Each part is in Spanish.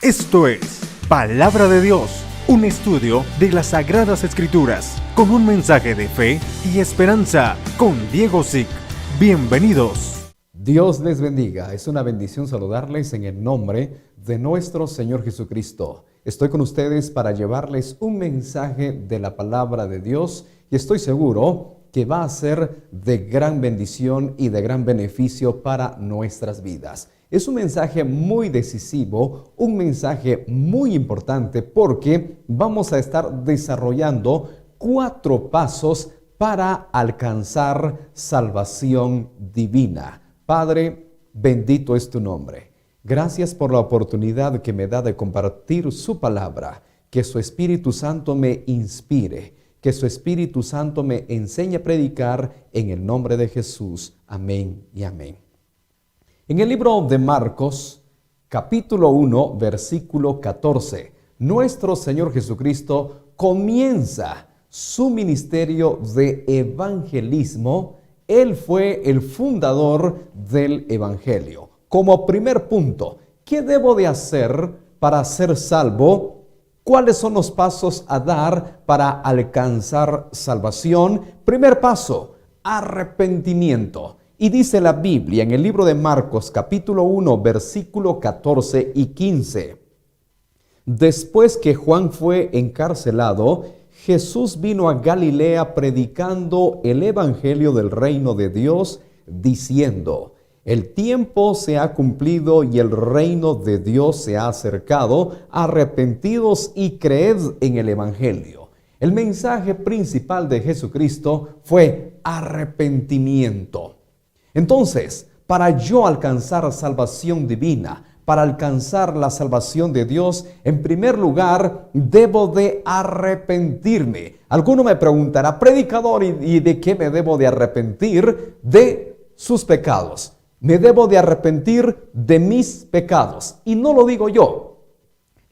Esto es Palabra de Dios, un estudio de las Sagradas Escrituras, con un mensaje de fe y esperanza, con Diego Zick. Bienvenidos. Dios les bendiga. Es una bendición saludarles en el nombre de nuestro Señor Jesucristo. Estoy con ustedes para llevarles un mensaje de la Palabra de Dios y estoy seguro que va a ser de gran bendición y de gran beneficio para nuestras vidas. Es un mensaje muy decisivo, un mensaje muy importante porque vamos a estar desarrollando 4 pasos para alcanzar salvación divina. Padre, bendito es tu nombre. Gracias por la oportunidad que me da de compartir su palabra. Que su Espíritu Santo me inspire. Que su Espíritu Santo me enseñe a predicar en el nombre de Jesús. Amén y amén. En el libro de Marcos, capítulo 1, versículo 14, nuestro Señor Jesucristo comienza su ministerio de evangelismo. Él fue el fundador del evangelio. Como primer punto, ¿qué debo de hacer para ser salvo? ¿Cuáles son los pasos a dar para alcanzar salvación? Primer paso, arrepentimiento. Y dice la Biblia en el libro de Marcos, capítulo 1, versículo 14 y 15. Después que Juan fue encarcelado, Jesús vino a Galilea predicando el evangelio del reino de Dios, diciendo: el tiempo se ha cumplido y el reino de Dios se ha acercado. Arrepentidos y creed en el evangelio. El mensaje principal de Jesucristo fue arrepentimiento. Entonces, para yo alcanzar salvación divina, para alcanzar la salvación de Dios, en primer lugar, debo de arrepentirme. Alguno me preguntará: predicador, ¿y de qué me debo de arrepentir? De sus pecados. Me debo de arrepentir de mis pecados. Y no lo digo yo.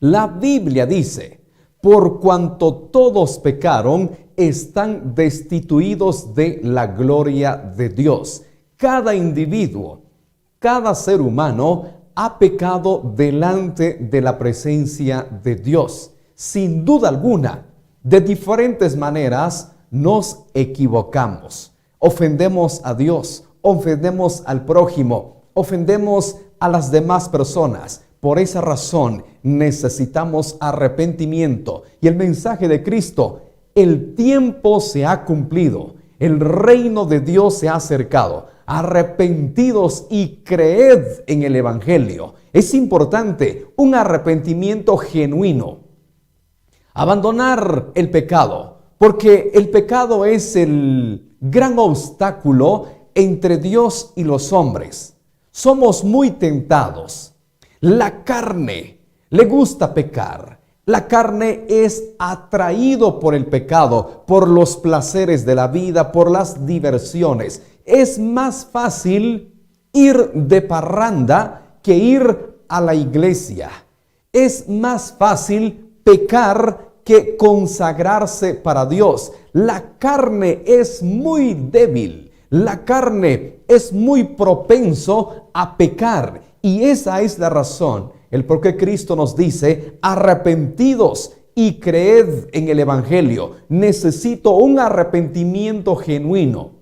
La Biblia dice: por cuanto todos pecaron, están destituidos de la gloria de Dios. Cada individuo, cada ser humano ha pecado delante de la presencia de Dios. Sin duda alguna, de diferentes maneras nos equivocamos. Ofendemos a Dios, ofendemos al prójimo, ofendemos a las demás personas. Por esa razón necesitamos arrepentimiento. Y el mensaje de Cristo: el tiempo se ha cumplido, el reino de Dios se ha acercado. Arrepentidos y creed en el evangelio. Es importante un arrepentimiento genuino. Abandonar el pecado, porque el pecado es el gran obstáculo entre Dios y los hombres. Somos muy tentados. La carne le gusta pecar. La carne es atraído por el pecado, por los placeres de la vida, por las diversiones. Es más fácil ir de parranda que ir a la iglesia. Es más fácil pecar que consagrarse para Dios. La carne es muy débil. La carne es muy propenso a pecar. Y esa es la razón, el por qué Cristo nos dice: arrepentidos y creed en el evangelio. Necesito un arrepentimiento genuino.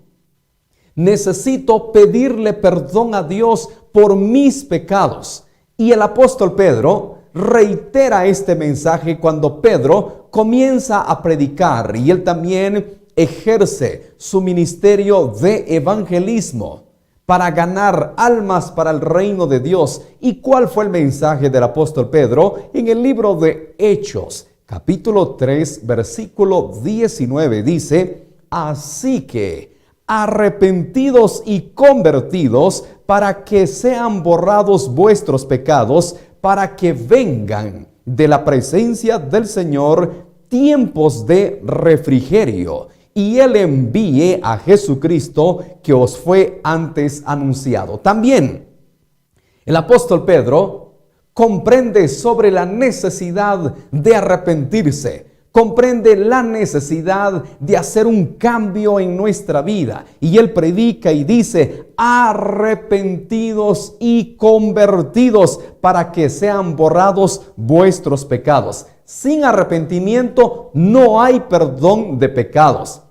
Necesito pedirle perdón a Dios por mis pecados. Y el apóstol Pedro reitera este mensaje cuando Pedro comienza a predicar, y él también ejerce su ministerio de evangelismo para ganar almas para el reino de Dios. ¿Y cuál fue el mensaje del apóstol Pedro? En el libro de Hechos, capítulo 3, versículo 19, dice: así que arrepentidos y convertidos, para que sean borrados vuestros pecados, para que vengan de la presencia del Señor tiempos de refrigerio, y Él envíe a Jesucristo, que os fue antes anunciado. También el apóstol Pedro comprende sobre la necesidad de arrepentirse. comprende la necesidad de hacer un cambio en nuestra vida. Y Él predica y dice, arrepentidos y convertidos para que sean borrados vuestros pecados. Sin arrepentimiento no hay perdón de pecados.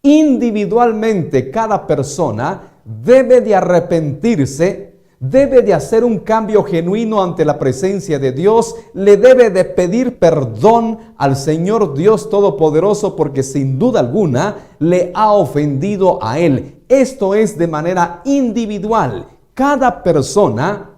Individualmente cada persona debe de arrepentirse, debe de hacer un cambio genuino ante la presencia de Dios, le debe de pedir perdón al Señor Dios Todopoderoso porque sin duda alguna le ha ofendido a Él. Esto es de manera individual. Cada persona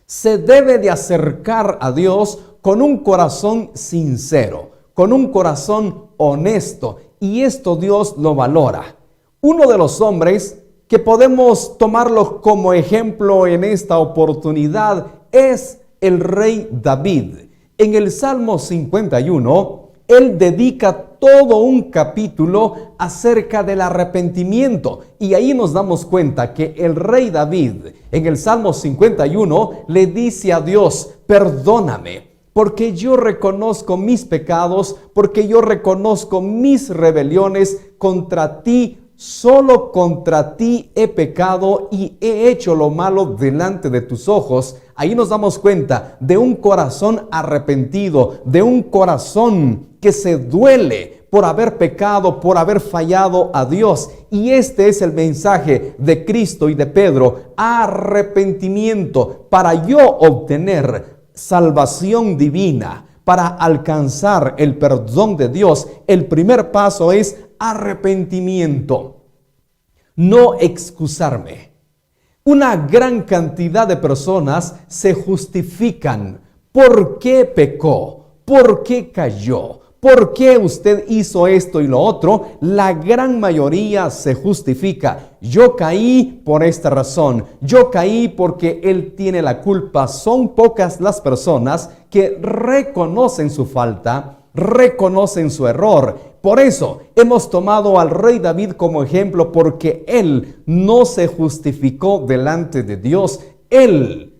se debe de acercar a Dios con un corazón sincero, con un corazón honesto, y esto Dios lo valora. Uno de los hombres que podemos tomarlo como ejemplo en esta oportunidad es el rey David. En el Salmo 51, él dedica todo un capítulo acerca del arrepentimiento. Y ahí nos damos cuenta que el rey David, en el Salmo 51, le dice a Dios, perdóname, porque yo reconozco mis pecados, porque yo reconozco mis rebeliones contra ti. Solo contra ti he pecado y he hecho lo malo delante de tus ojos. Ahí nos damos cuenta de un corazón arrepentido, de un corazón que se duele por haber pecado, por haber fallado a Dios. Y este es el mensaje de Cristo y de Pedro: arrepentimiento. Para yo obtener salvación divina, para alcanzar el perdón de Dios, el primer paso es arrepentimiento. No excusarme. Una gran cantidad de personas se justifican. ¿Por qué pecó? ¿Por qué cayó? ¿Por qué usted hizo esto y lo otro? La gran mayoría se justifica. Yo caí por esta razón. Yo caí porque él tiene la culpa. Son pocas las personas que reconocen su falta, reconocen su error. Por eso hemos tomado al rey David como ejemplo, porque él no se justificó delante de Dios. Él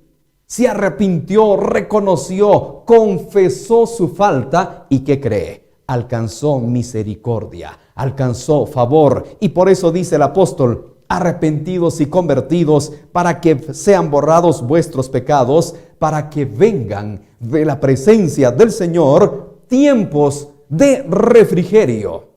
se arrepintió, reconoció, confesó su falta y ¿qué cree? Alcanzó misericordia, alcanzó favor. Y por eso dice el apóstol: arrepentidos y convertidos para que sean borrados vuestros pecados, para que vengan de la presencia del Señor tiempos de refrigerio,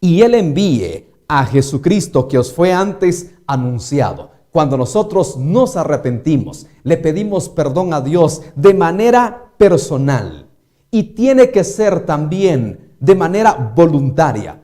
y Él envíe a Jesucristo que os fue antes anunciado. Cuando nosotros nos arrepentimos, le pedimos perdón a Dios de manera personal, y tiene que ser también de manera voluntaria,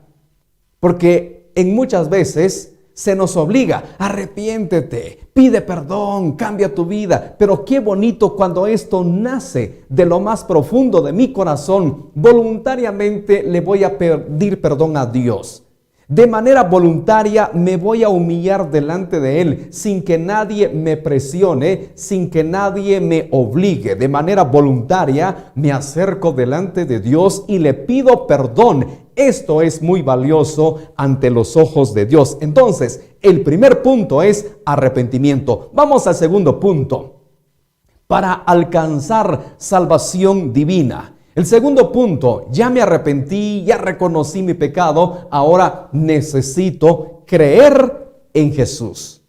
porque en muchas veces se nos obliga: arrepiéntete, pide perdón, cambia tu vida. Pero qué bonito cuando esto nace de lo más profundo de mi corazón. Voluntariamente le voy a pedir perdón a Dios. De manera voluntaria me voy a humillar delante de Él, sin que nadie me presione, sin que nadie me obligue. De manera voluntaria me acerco delante de Dios y le pido perdón. Esto es muy valioso ante los ojos de Dios. Entonces, el primer punto es arrepentimiento. Vamos al segundo punto. Para alcanzar salvación divina. El segundo punto: ya me arrepentí, ya reconocí mi pecado, ahora necesito creer en Jesús.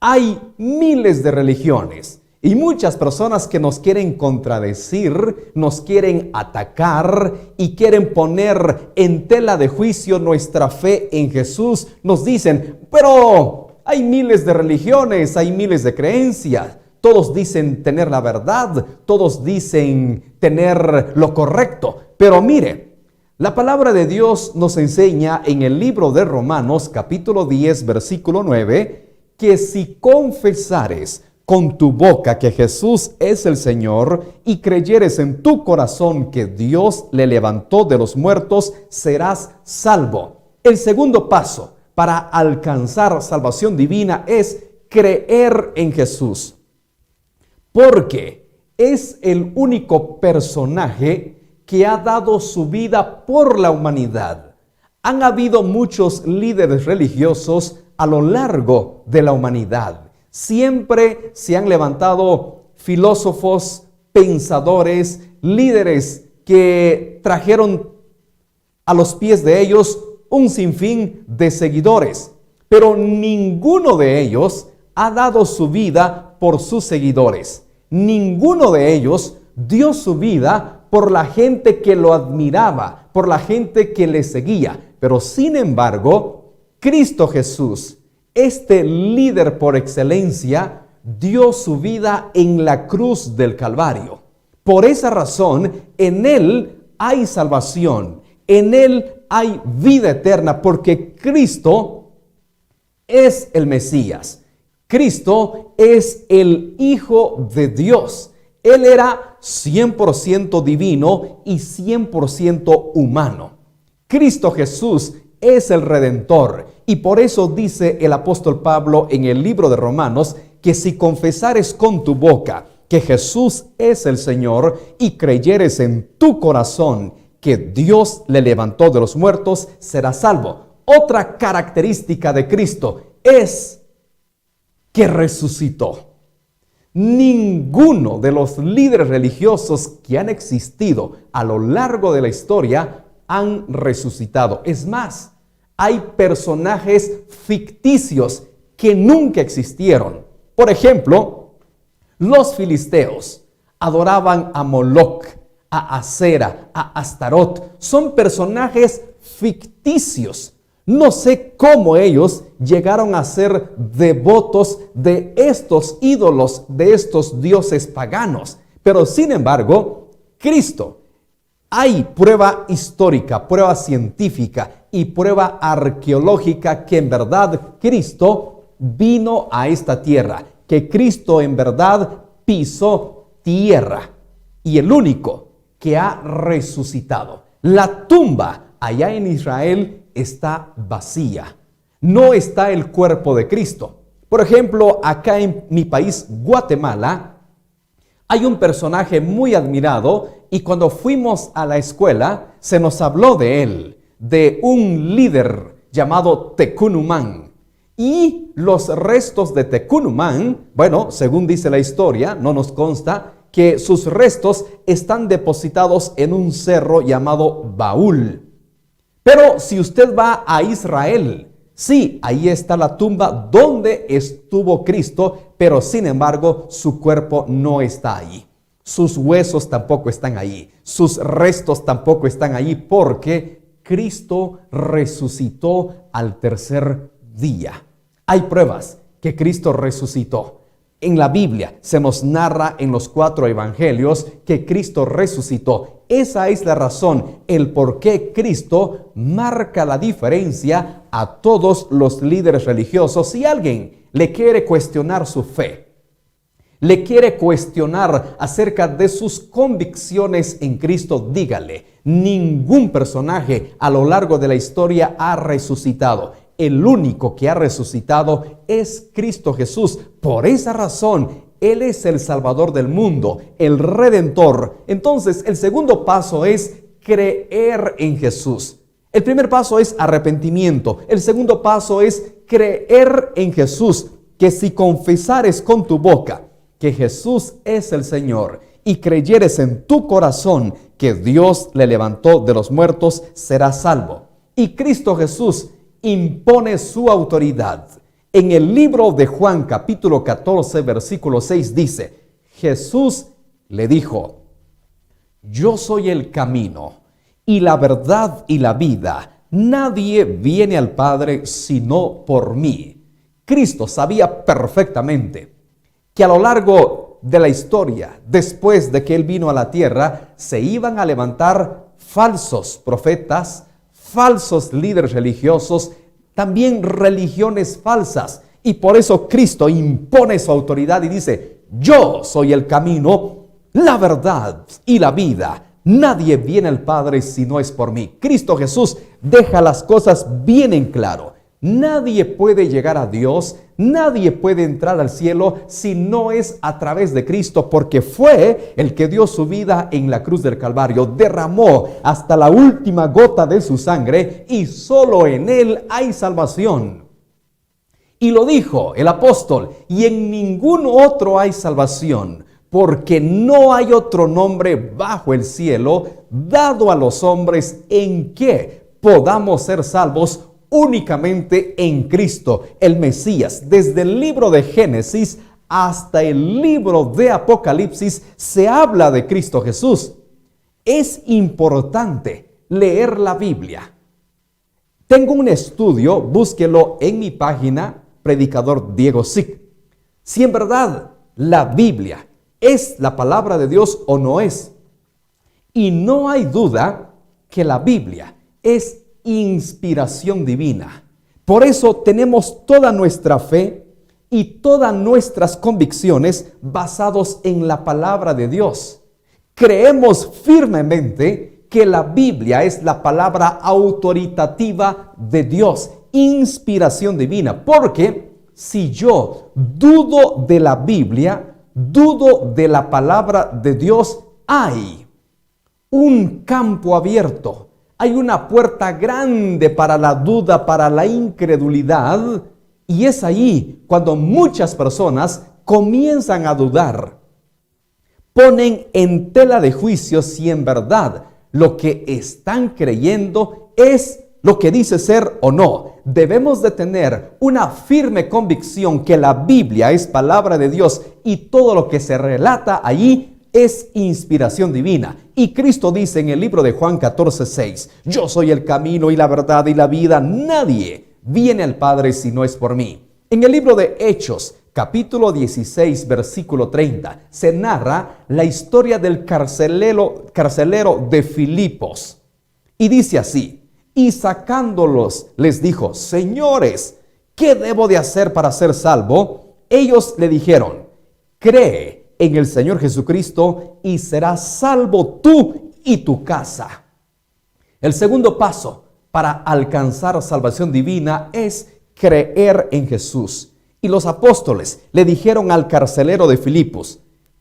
Hay miles de religiones y muchas personas que nos quieren contradecir, nos quieren atacar y quieren poner en tela de juicio nuestra fe en Jesús. Nos dicen: pero hay miles de religiones, hay miles de creencias. Todos dicen tener la verdad, todos dicen tener lo correcto. Pero mire, la palabra de Dios nos enseña en el libro de Romanos, capítulo 10, versículo 9, que si confesares con tu boca que Jesús es el Señor y creyeres en tu corazón que Dios le levantó de los muertos, serás salvo. El segundo paso para alcanzar salvación divina es creer en Jesús. Porque es el único personaje que ha dado su vida por la humanidad. Han habido muchos líderes religiosos a lo largo de la humanidad. Siempre se han levantado filósofos, pensadores, líderes que trajeron a los pies de ellos un sinfín de seguidores, pero ninguno de ellos ha dado su vida por sus seguidores. Ninguno de ellos dio su vida por la gente que lo admiraba, por la gente que le seguía. Pero sin embargo, Cristo Jesús, este líder por excelencia, dio su vida en la cruz del Calvario. Por esa razón, en Él hay salvación, en Él hay vida eterna, porque Cristo es el Mesías. Cristo es el Hijo de Dios. Él era 100% divino y 100% humano. Cristo Jesús es el Redentor, y por eso dice el apóstol Pablo en el libro de Romanos que si confesares con tu boca que Jesús es el Señor y creyeres en tu corazón que Dios le levantó de los muertos, serás salvo. Otra característica de Cristo es que resucitó. Ninguno de los líderes religiosos que han existido a lo largo de la historia han resucitado. Es más, hay personajes ficticios que nunca existieron. Por ejemplo, los filisteos adoraban a Moloch, a Acera, a Astarot. Son personajes ficticios. No sé cómo ellos llegaron a ser devotos de estos ídolos, de estos dioses paganos. Pero sin embargo, Cristo, hay prueba histórica, prueba científica y prueba arqueológica que en verdad Cristo vino a esta tierra, que Cristo en verdad pisó tierra, y el único que ha resucitado. La tumba allá en Israel está vacía. No está el cuerpo de Cristo. Por ejemplo, acá en mi país, Guatemala, hay un personaje muy admirado, y cuando fuimos a la escuela se nos habló de él, de un líder llamado Tecunumán. Y los restos de Tecunumán, bueno, según dice la historia, no nos consta, que sus restos están depositados en un cerro llamado Baúl. Pero si usted va a Israel, sí, ahí está la tumba donde estuvo Cristo, pero sin embargo su cuerpo no está ahí. Sus huesos tampoco están ahí. Sus restos tampoco están ahí, porque Cristo resucitó al tercer día. Hay pruebas que Cristo resucitó. En la Biblia se nos narra en los 4 evangelios que Cristo resucitó. Esa es la razón, el por qué Cristo marca la diferencia a todos los líderes religiosos. Si alguien le quiere cuestionar su fe, le quiere cuestionar acerca de sus convicciones en Cristo, dígale, ningún personaje a lo largo de la historia ha resucitado. El único que ha resucitado es Cristo Jesús. Por esa razón, Él es el Salvador del mundo, el Redentor. Entonces, el segundo paso es creer en Jesús. El primer paso es arrepentimiento. El segundo paso es creer en Jesús, que si confesares con tu boca que Jesús es el Señor y creyeres en tu corazón que Dios le levantó de los muertos, serás salvo. Y Cristo Jesús impone su autoridad. En el libro de Juan, capítulo 14, versículo 6, dice, Jesús le dijo, yo soy el camino y la verdad y la vida. Nadie viene al Padre sino por mí. Cristo sabía perfectamente que a lo largo de la historia, después de que Él vino a la tierra, se iban a levantar falsos profetas, falsos líderes religiosos, también religiones falsas. Y por eso Cristo impone su autoridad y dice, yo soy el camino, la verdad y la vida. Nadie viene al Padre si no es por mí. Cristo Jesús deja las cosas bien en claro. Nadie puede llegar a Dios, nadie puede entrar al cielo si no es a través de Cristo, porque fue el que dio su vida en la cruz del Calvario, derramó hasta la última gota de su sangre y solo en Él hay salvación. Y lo dijo el apóstol, y en ningún otro hay salvación, porque no hay otro nombre bajo el cielo dado a los hombres en que podamos ser salvos, únicamente en Cristo, el Mesías. Desde el libro de Génesis hasta el libro de Apocalipsis se habla de Cristo Jesús. Es importante leer la Biblia. Tengo un estudio, búsquelo en mi página, Predicador Diego Zick. Si en verdad la Biblia ¿es la palabra de Dios o no es? Y no hay duda que la Biblia es inspiración divina. Por eso tenemos toda nuestra fe y todas nuestras convicciones basados en la palabra de Dios. Creemos firmemente que la Biblia es la palabra autoritativa de Dios, inspiración divina, porque si yo dudo de la Biblia, dudo de la palabra de Dios, hay un campo abierto, hay una puerta grande para la duda, para la incredulidad, y es ahí cuando muchas personas comienzan a dudar. Ponen en tela de juicio si en verdad lo que están creyendo es lo que dice ser o no. Debemos de tener una firme convicción que la Biblia es palabra de Dios y todo lo que se relata allí es inspiración divina. Y Cristo dice en el libro de Juan 14:6, yo soy el camino y la verdad y la vida. Nadie viene al Padre si no es por mí. En el libro de Hechos, capítulo 16, versículo 30, se narra la historia del carcelero de Filipos. Y dice así, y sacándolos les dijo, señores, ¿qué debo de hacer para ser salvo? Ellos le dijeron, cree en el Señor Jesucristo y serás salvo tú y tu casa. El segundo paso para alcanzar salvación divina es creer en Jesús. Y los apóstoles le dijeron al carcelero de Filipos,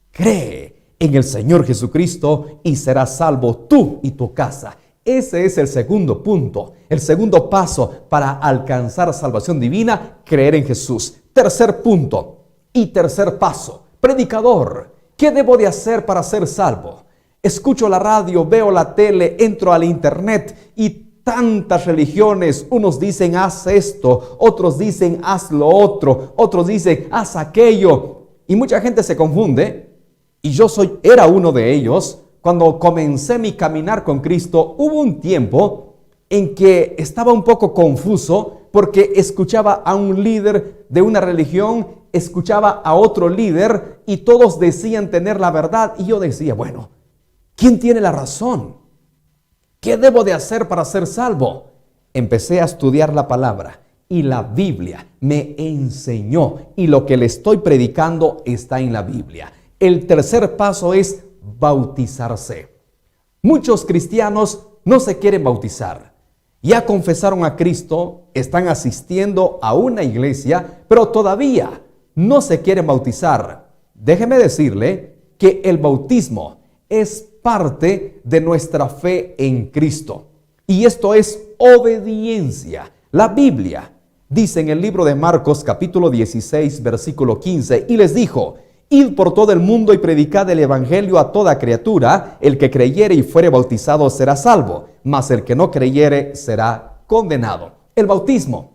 cree en el Señor Jesucristo y serás salvo tú y tu casa. Ese es el segundo punto, el segundo paso para alcanzar salvación divina, creer en Jesús. Tercer punto y tercer paso, predicador, ¿qué debo de hacer para ser salvo? Escucho la radio, veo la tele, entro al internet y tantas religiones, unos dicen haz esto, otros dicen haz lo otro, otros dicen haz aquello, y mucha gente se confunde, y era uno de ellos. Cuando comencé mi caminar con Cristo, hubo un tiempo en que estaba un poco confuso porque escuchaba a un líder de una religión, escuchaba a otro líder y todos decían tener la verdad. Y yo decía, bueno, ¿quién tiene la razón? ¿Qué debo de hacer para ser salvo? Empecé a estudiar la palabra y la Biblia me enseñó. Y lo que le estoy predicando está en la Biblia. El tercer paso es bautizarse. Muchos cristianos no se quieren bautizar. Ya confesaron a Cristo, están asistiendo a una iglesia, pero todavía no se quieren bautizar. Déjeme decirle que el bautismo es parte de nuestra fe en Cristo. Y esto es obediencia. La Biblia dice en el libro de Marcos capítulo 16 versículo 15, y les dijo, id por todo el mundo y predicad el evangelio a toda criatura. El que creyere y fuere bautizado será salvo, mas el que no creyere será condenado. El bautismo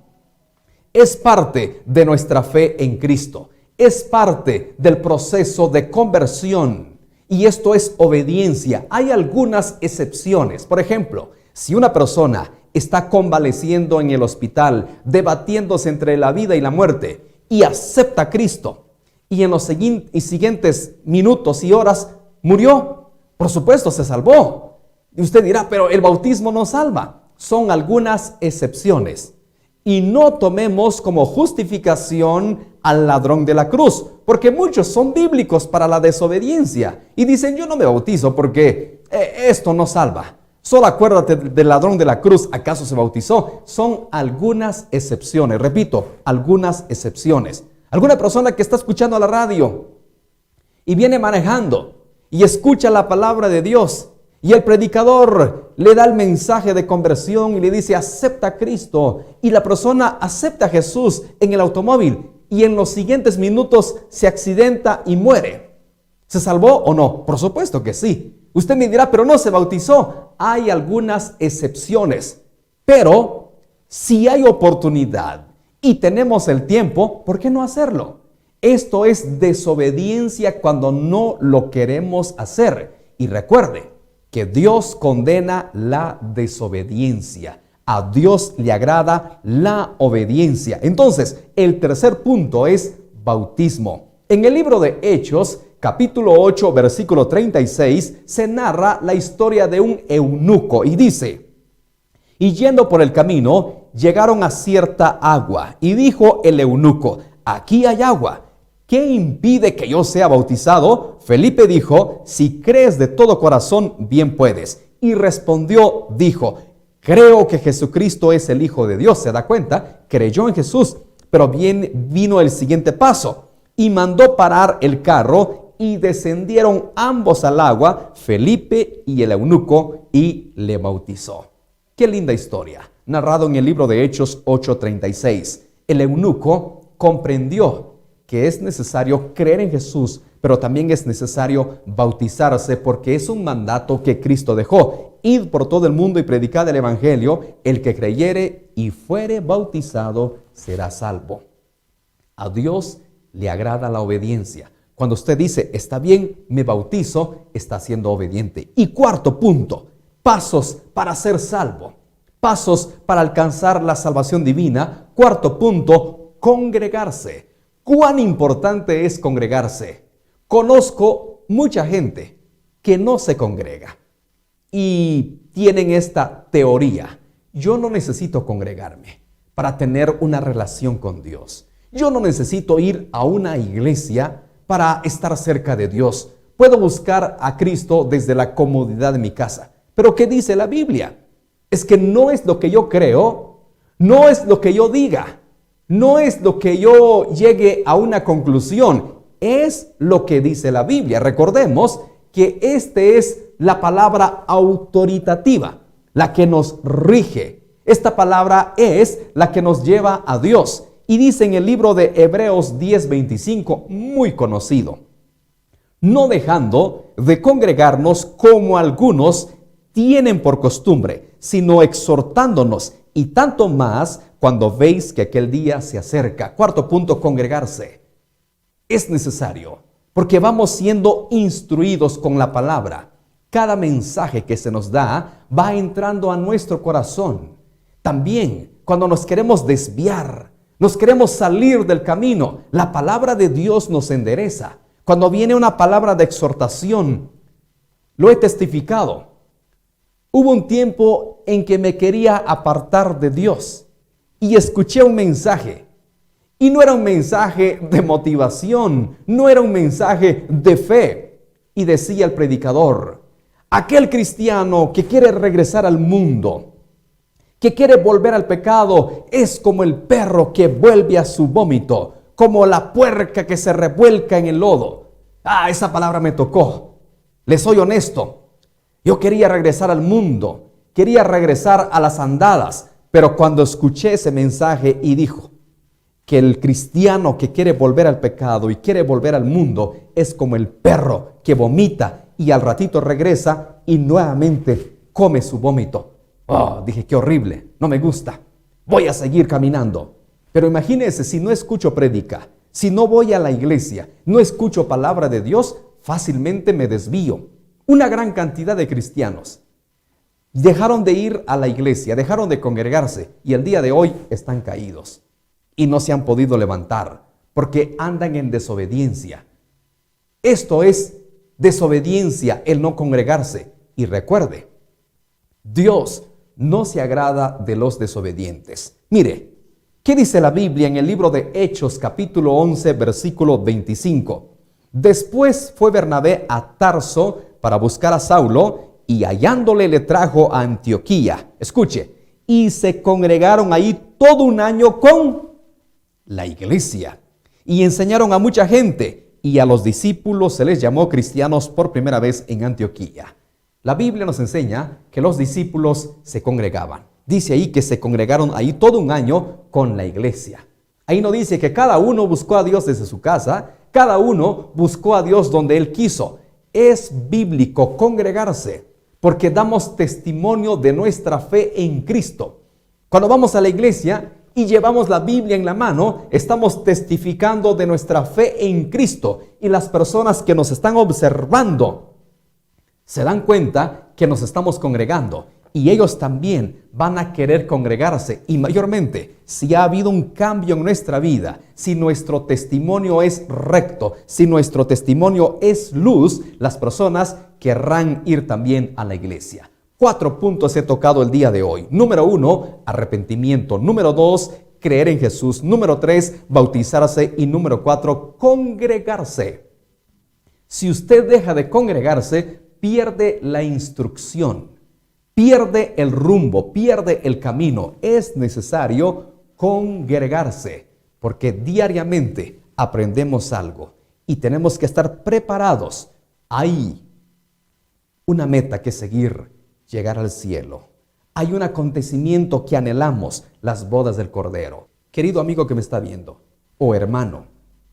es parte de nuestra fe en Cristo. Es parte del proceso de conversión. Y esto es obediencia. Hay algunas excepciones. Por ejemplo, si una persona está convaleciendo en el hospital, debatiéndose entre la vida y la muerte, y acepta a Cristo, y en los siguientes minutos y horas murió, por supuesto se salvó. Y usted dirá, pero el bautismo no salva. Son algunas excepciones. Y no tomemos como justificación al ladrón de la cruz, porque muchos son bíblicos para la desobediencia y dicen, yo no me bautizo porque esto no salva. Solo acuérdate del ladrón de la cruz, ¿acaso se bautizó? Son algunas excepciones, repito, algunas excepciones. Alguna persona que está escuchando la radio y viene manejando y escucha la palabra de Dios y el predicador le da el mensaje de conversión y le dice acepta a Cristo, y la persona acepta a Jesús en el automóvil y en los siguientes minutos se accidenta y muere. ¿Se salvó o no? Por supuesto que sí. Usted me dirá, pero no se bautizó. Hay algunas excepciones, pero si hay oportunidad y tenemos el tiempo, ¿por qué no hacerlo? Esto es desobediencia cuando no lo queremos hacer. Y recuerde que Dios condena la desobediencia. A Dios le agrada la obediencia. Entonces, el tercer punto es bautismo. En el libro de Hechos, capítulo 8, versículo 36, se narra la historia de un eunuco y dice: y yendo por el camino, llegaron a cierta agua, y dijo el eunuco: aquí hay agua, ¿qué impide que yo sea bautizado? Felipe dijo: si crees de todo corazón, bien puedes. Y respondió, dijo: creo que Jesucristo es el Hijo de Dios. ¿Se da cuenta? Creyó en Jesús, pero bien vino el siguiente paso, y mandó parar el carro, y descendieron ambos al agua, Felipe y el eunuco, y le bautizó. Qué linda historia, narrado en el libro de Hechos 8:36. El eunuco comprendió que es necesario creer en Jesús, pero también es necesario bautizarse porque es un mandato que Cristo dejó. Id por todo el mundo y predicad el evangelio, el que creyere y fuere bautizado será salvo. A Dios le agrada la obediencia. Cuando usted dice, está bien, me bautizo, está siendo obediente. Y cuarto punto, pasos para ser salvo. Pasos para alcanzar la salvación divina. Cuarto punto, congregarse. ¿Cuán importante es congregarse? Conozco mucha gente que no se congrega y tienen esta teoría: yo no necesito congregarme para tener una relación con Dios. Yo no necesito ir a una iglesia para estar cerca de Dios. Puedo buscar a Cristo desde la comodidad de mi casa. Pero ¿qué dice la Biblia? Es que no es lo que yo creo, no es lo que yo diga, no es lo que yo llegue a una conclusión, es lo que dice la Biblia. Recordemos que esta es la palabra autoritativa, la que nos rige. Esta palabra es la que nos lleva a Dios. Y dice en el libro de Hebreos 10:25, muy conocido: no dejando de congregarnos como algunos tienen por costumbre, sino exhortándonos, y tanto más cuando veis que aquel día se acerca. Cuarto punto, congregarse. Es necesario, porque vamos siendo instruidos con la palabra. Cada mensaje que se nos da va entrando a nuestro corazón. También, cuando nos queremos desviar, nos queremos salir del camino, la palabra de Dios nos endereza. Cuando viene una palabra de exhortación, lo he testificado. Hubo un tiempo en que me quería apartar de Dios y escuché un mensaje. Y no era un mensaje de motivación, no era un mensaje de fe. Y decía el predicador: aquel cristiano que quiere regresar al mundo, que quiere volver al pecado, es como el perro que vuelve a su vómito, como la puerca que se revuelca en el lodo. Esa palabra me tocó. Les soy honesto. Yo quería regresar al mundo, quería regresar a las andadas, pero cuando escuché ese mensaje y dijo que el cristiano que quiere volver al pecado y quiere volver al mundo es como el perro que vomita y al ratito regresa y nuevamente come su vómito. Dije, qué horrible, no me gusta, voy a seguir caminando. Pero imagínense, si no escucho prédica, si no voy a la iglesia, no escucho palabra de Dios, fácilmente me desvío. Una gran cantidad de cristianos dejaron de ir a la iglesia, dejaron de congregarse y el día de hoy están caídos y no se han podido levantar porque andan en desobediencia. Esto es desobediencia, el no congregarse. Y recuerde, Dios no se agrada de los desobedientes. Mire, ¿qué dice la Biblia en el libro de Hechos, capítulo 11, versículo 25? Después fue Bernabé a Tarso para buscar a Saulo y hallándole le trajo a Antioquía. Escuche, y se congregaron ahí todo un año con la iglesia y enseñaron a mucha gente, y a los discípulos se les llamó cristianos por primera vez en Antioquía. La Biblia nos enseña que los discípulos se congregaban. Dice ahí que se congregaron ahí todo un año con la iglesia. Ahí no dice que cada uno buscó a Dios desde su casa, Cada uno buscó a Dios donde él quiso. Es bíblico congregarse porque damos testimonio de nuestra fe en Cristo. Cuando vamos a la iglesia y llevamos la Biblia en la mano, estamos testificando de nuestra fe en Cristo. Y las personas que nos están observando se dan cuenta que nos estamos congregando. Y ellos también van a querer congregarse. Y mayormente, si ha habido un cambio en nuestra vida, si nuestro testimonio es recto, si nuestro testimonio es luz, las personas querrán ir también a la iglesia. 4 puntos he tocado el día de hoy. Número 1, arrepentimiento. Número 2, creer en Jesús. Número 3, bautizarse. Y número 4, congregarse. Si usted deja de congregarse, pierde la instrucción, pierde el rumbo, pierde el camino. Es necesario congregarse porque diariamente aprendemos algo y tenemos que estar preparados. Hay una meta que seguir, llegar al cielo. Hay un acontecimiento que anhelamos, las bodas del Cordero. Querido amigo que me está viendo, o hermano,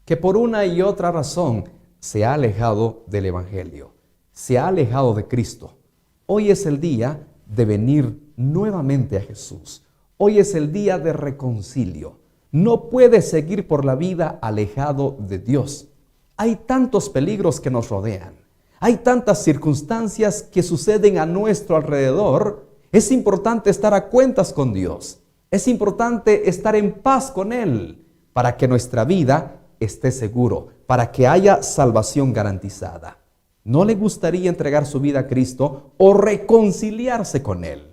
que por una y otra razón se ha alejado del Evangelio, se ha alejado de Cristo. Hoy es el día de venir nuevamente a Jesús. Hoy es el día de reconcilio. No puede seguir por la vida alejado de Dios. Hay tantos peligros que nos rodean. Hay tantas circunstancias que suceden a nuestro alrededor. Es importante estar a cuentas con Dios. Es importante estar en paz con Él para que nuestra vida esté seguro, para que haya salvación garantizada. ¿No le gustaría entregar su vida a Cristo o reconciliarse con Él?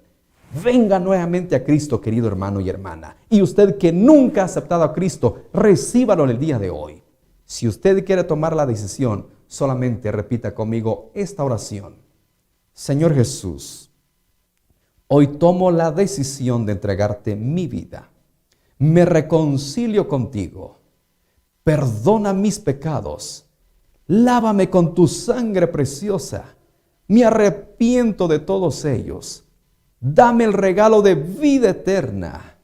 Venga nuevamente a Cristo, querido hermano y hermana. Y usted que nunca ha aceptado a Cristo, recíbalo en el día de hoy. Si usted quiere tomar la decisión, solamente repita conmigo esta oración. Señor Jesús, hoy tomo la decisión de entregarte mi vida. Me reconcilio contigo. Perdona mis pecados. Lávame con tu sangre preciosa. Me arrepiento de todos ellos. Dame el regalo de vida eterna.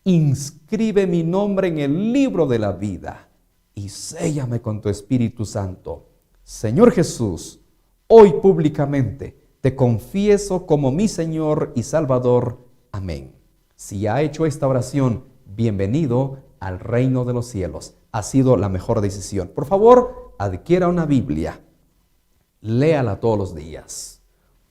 Inscribe mi nombre en el libro de la vida y séllame con tu Espíritu Santo. Señor Jesús, hoy públicamente te confieso como mi Señor y Salvador. Amén. Si ha hecho esta oración, bienvenido al reino de los cielos. Ha sido la mejor decisión. Por favor, adquiera una Biblia. Léala todos los días.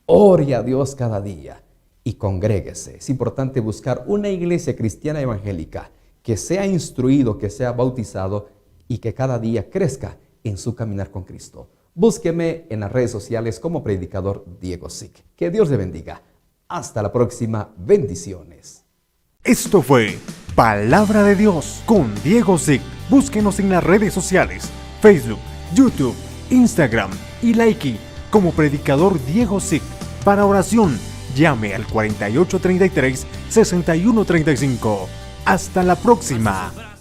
Ore a Dios cada día y congréguese. Es importante buscar una iglesia cristiana evangélica que sea instruido, que sea bautizado y que cada día crezca en su caminar con Cristo. Búsqueme en las redes sociales como predicador Diego Zic. Que Dios le bendiga. Hasta la próxima. Bendiciones. Esto fue Palabra de Dios con Diego Zic. Búsquenos en las redes sociales, Facebook, YouTube, Instagram y Likee como predicador Diego Zic. Para oración, llame al 4833-6135. Hasta la próxima.